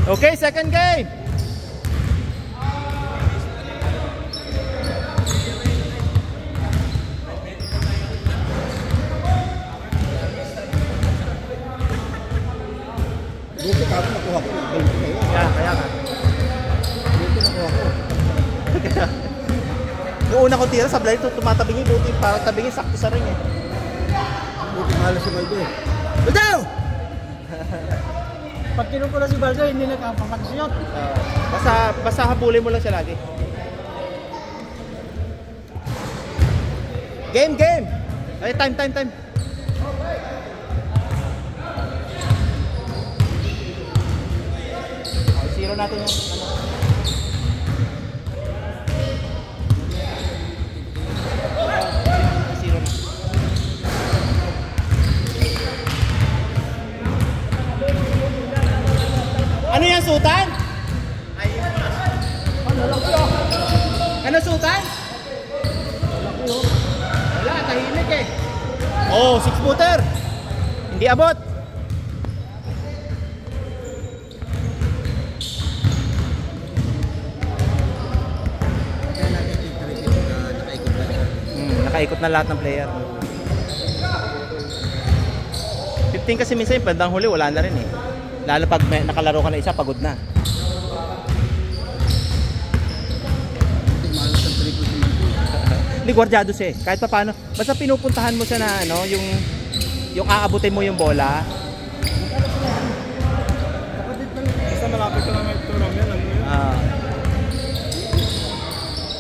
Okay, second game. Dito ka ako nakuha ko. Kaya nga. Dito nakuha ko. Noong una kong tira, sablay ito tumatabingin. Buti parang tabingin, sakto sa ring eh. Buti mahalas si Baldo eh. Baldo! Pag kinukula si Baldo, hindi nagkapapagsyot. Basta habulin mo lang siya lagi. Game! Ay, time. Zero natin yung zero na. Ano yan, Sultan? Ano, Sultan? Wala, tahimik eh. Oh, 6-footer. Hindi abot. Nakaikot na lahat ng player. 15 kasi minsan yung bandang huli wala na rin eh. Lalo pag nakalaro ka na isa, pagod na. Hindi, gwardyado siya eh. Kahit pa paano, basta pinupuntahan mo siya na ano, yung aabutin mo yung bola. Basta malapit ka lang may turang yan.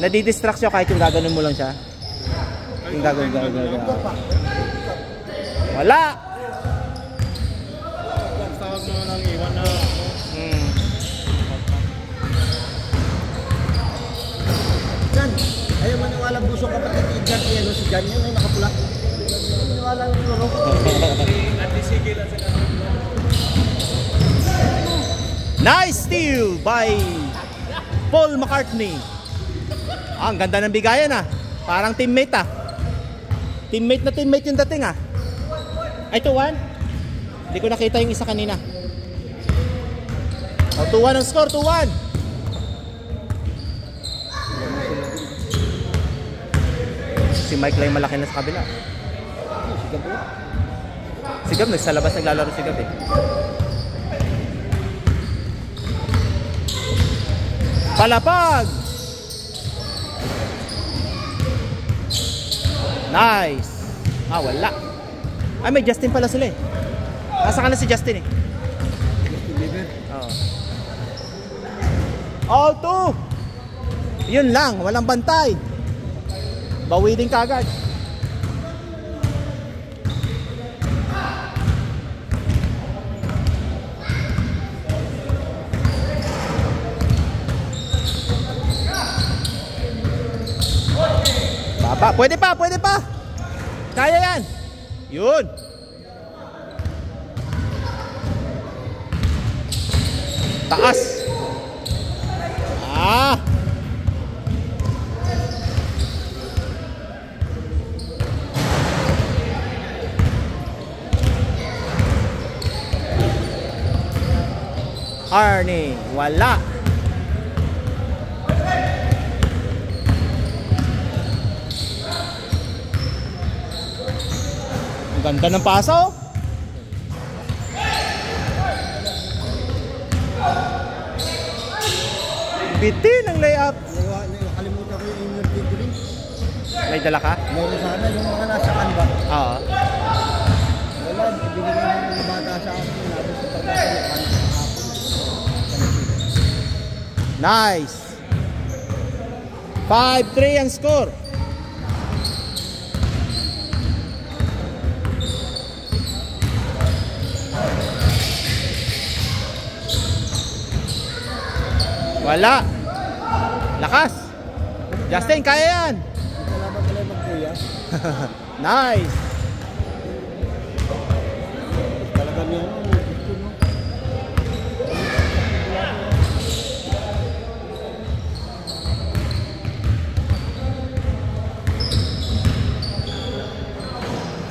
Nadidistract siya kahit yung gaganon mo lang siya. Yung gaganon. Wala! Tawag mo nang iwan na. Jan, ayaw maniwalang busong kapatid ni Jan. Si Jan yun ay nakapula. Maniwalang luro. Nice steal by Paul McCartney. Ang ganda ng bigayan ah. Parang teammate ah. Teammate yung dating ah. Ay, 2-1. Hindi ko nakita yung isa kanina. O, 2-1 ang score, 2-1. Si Mike lang malaki na sa kabila. Si Gab, sa labas naglalaro si Gab eh. Palapag! Nice! Ah, wala. Ay, may Justin pala sila eh. Nasa ka na si Justin eh. Justin Bieber. All two! Yun lang, walang bantay. Bawi din kagad. Baba, pwede pa. Kaya yan. Yun. Taas. Arnie, wala. Ang ganda ng paso. Bitin ang layup. Nakalimutan ko yung inner dito rin. May dala ka? Meron sana yung mga nasa kanba. Oo. Wala, binigay ng bata sa akin. Natin sa pagkakalikan. Nice. 5-3 ang score. Wala. Lakas. Justin, kaya yan. Salamat pala magkuya. Nice. Talaga niya. Gusto mo.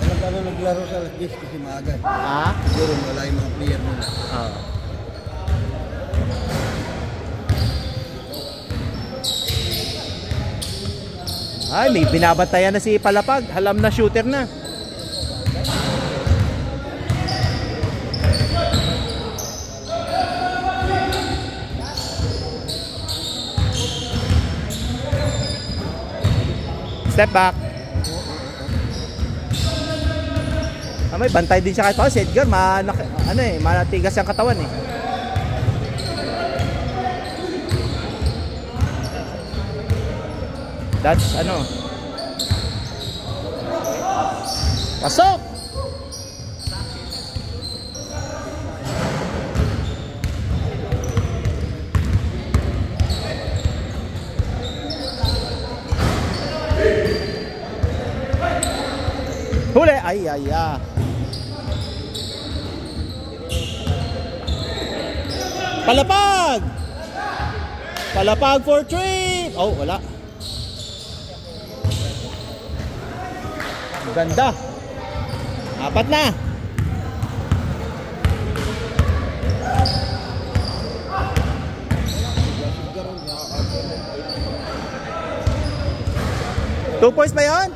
Talaga naglaro sa Las 10 kasi maaga. Ah? Siguro wala yung mga player nila. Oo. Ay, may binabantayan na si Palapag. Alam na shooter na. Step back. May bantay din siya kahit si Edgar, manatigas yung katawan eh. That's pasok. Huli, ay. Palapag! Palapag for 3! Oh, wala. Ganda. 4 na. Two points ba yan?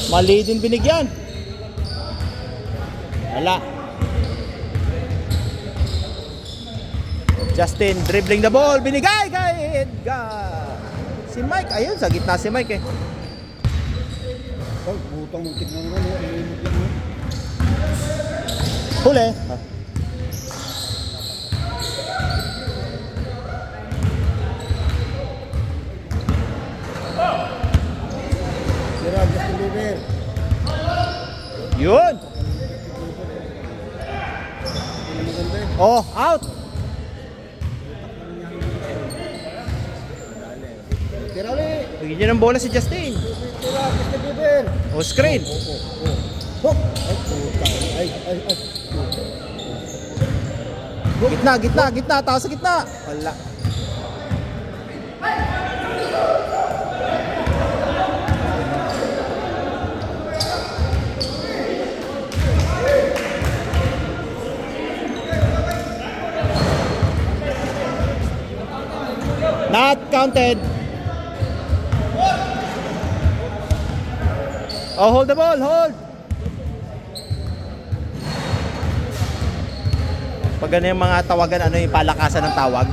Mali din binigyan. Wala. Justin dribbling the ball. Binigay kay Edgar. Si Mike. Ayun, sa gitna si Mike eh. Oh, butang muntik na naman. Huli. Yun. Oh, out. Bigyan niya ng bola si Justin. Oh, screen. Gitna. Taas sa gitna. Wala. Not counted. Oh, hold the ball, hold. Pag ano yung mga tawagan, ano yung palakasan ng tawag?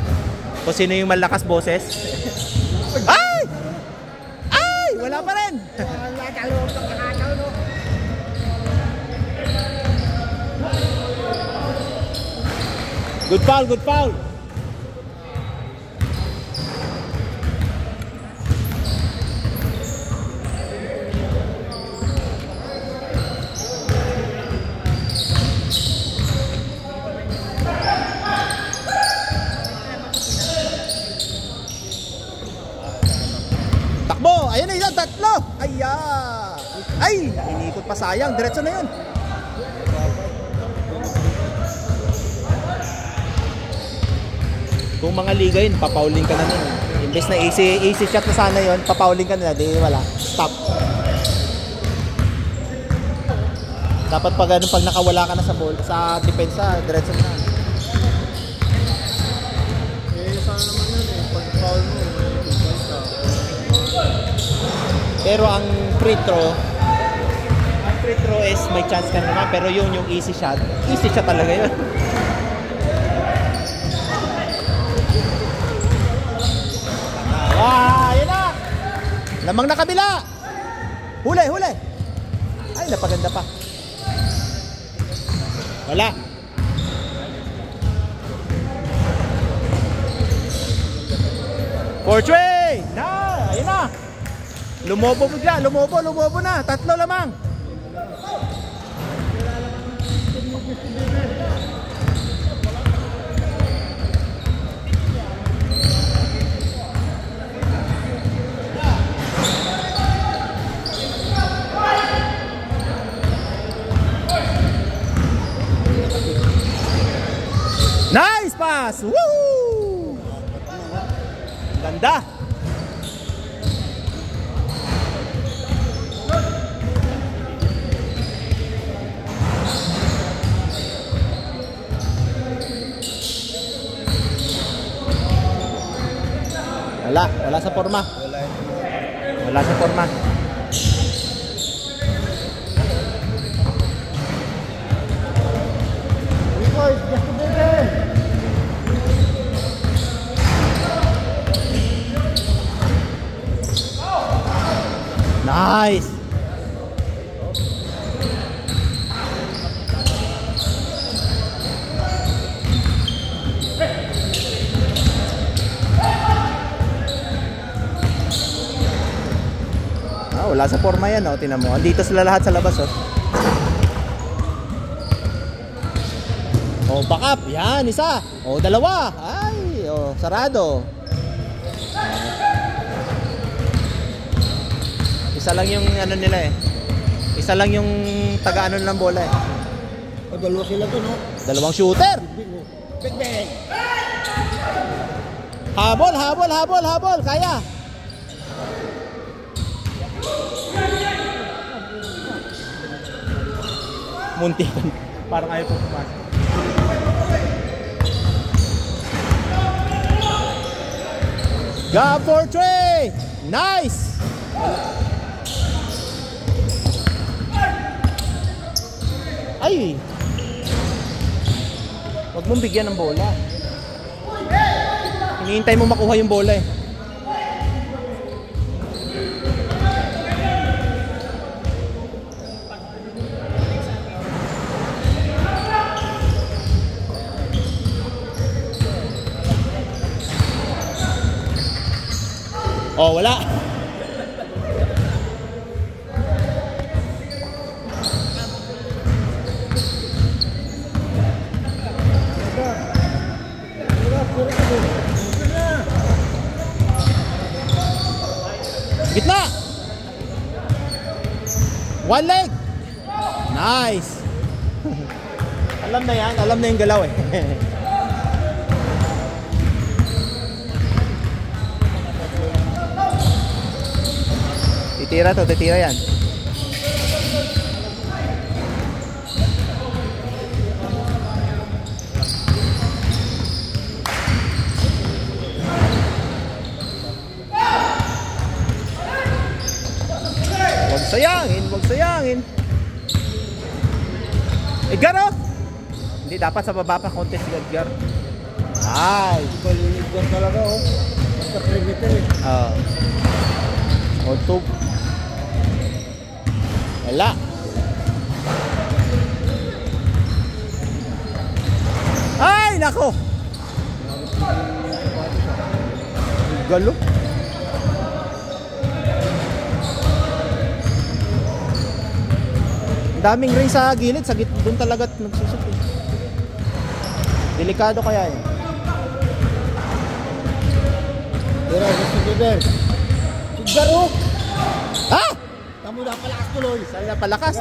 Kung sino yung malakas boses? Ay! Ay! Wala pa rin! Good foul, good foul. Takbo! Ayun na yun, tatlo! Ay! Inikot pa, sayang. Diretso na yun. Kung mga liga yun, papauling ka na nun. Imbes na easy shot na sana yun, papauling ka na, di wala. Stop. Dapat pag nakawala ka na sa ball, sa depensa, diretso na. Sana naman yun eh, pag foul mo, pero ang free throw is may chance ka naman, pero yung easy shot talaga yun. Yun na! Lamang na kabila! Huli! Ay, napaganda pa. Wala. For three! Ayun na! Lumobo bigla, lumobo na. Tatlo lamang. Nice pass! Woo! Ganda! Wala sa forma. Wala ito. Wala sa forma. Boys, just a bit. Nice. Wala sa forma yan, oh. Tingnan mo. Andito sila lahat sa labas, oh. Oh, back up. Yan, isa. Oh, dalawa. Ay, oh, sarado. Isa lang yung ano nila eh. Isa lang yung taga-ano ng bola eh. O, dalawa sila to, no? Dalawang shooter. Big bang. Habol, habol, habol, habol. Kaya. Muntikan. Parang ayaw po pumasok. Go for three! Nice! Ay! Huwag mong bigyan ng bola. Hinihintay mo makuha yung bola eh. Oh, wala. Gitna. One leg. Nice. Alam na yan. Alam na yung galaw eh. Titira to, titira yan. Huwag sayangin, huwag sayangin. Edgar oh! Hindi, dapat sa baba pa konti si Edgar. Ay! Baliligwan talaga, oh. Basta perimeter eh. O to. Wala. Ay, nako. Galo. Daming ring sa gilid, sa doon talaga nagsusot eh. Delikado kaya yun. Tira, gusto Giver. Sigaro! Ha? Tamo na palakas tuloy. Saan na palakas?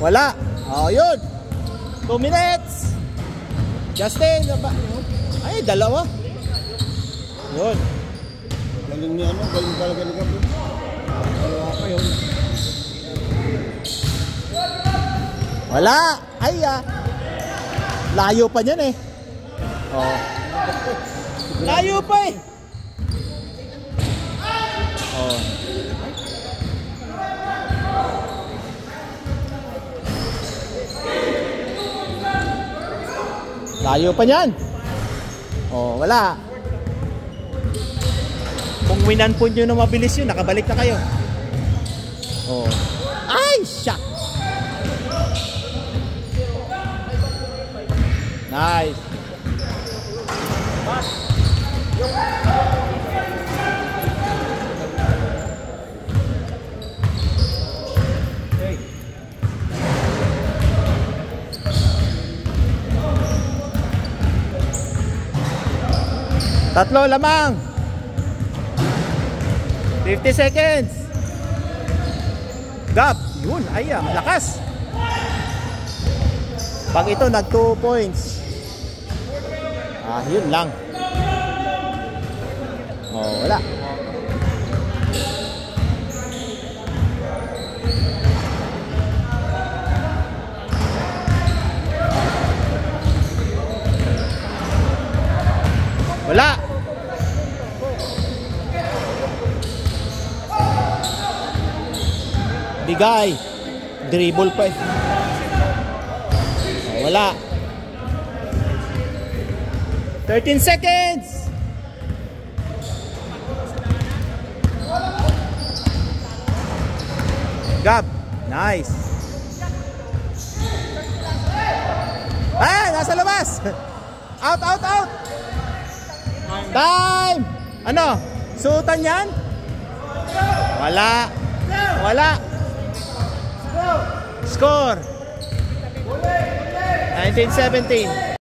Wala. Oh, yun. 2 minutes. Justin. Ay, dalawa. Yun. Galing ni ano, galing talaga ni Gabi. Dalawa pa yun. Wala. Ay, layo pa niyan eh. Oh. Layo pa eh. Oh. Layo pa niyan. Oh, wala. Kung winanpon nyo na mabilis yun, nakabalik na kayo. Oh. Ay, shot. Nice. Tatlo lamang. 50 seconds. Gap. Yun, ay lakas. Pag ito nag 2 points. Yun lang. Oh, wala. Bigay. Dribble pa eh. Oh, wala. 13 seconds. Gab. Nice. Nasa labas. Out, out, out. Time. Ano? Suotan yan? Wala. Wala. Score. 19-17.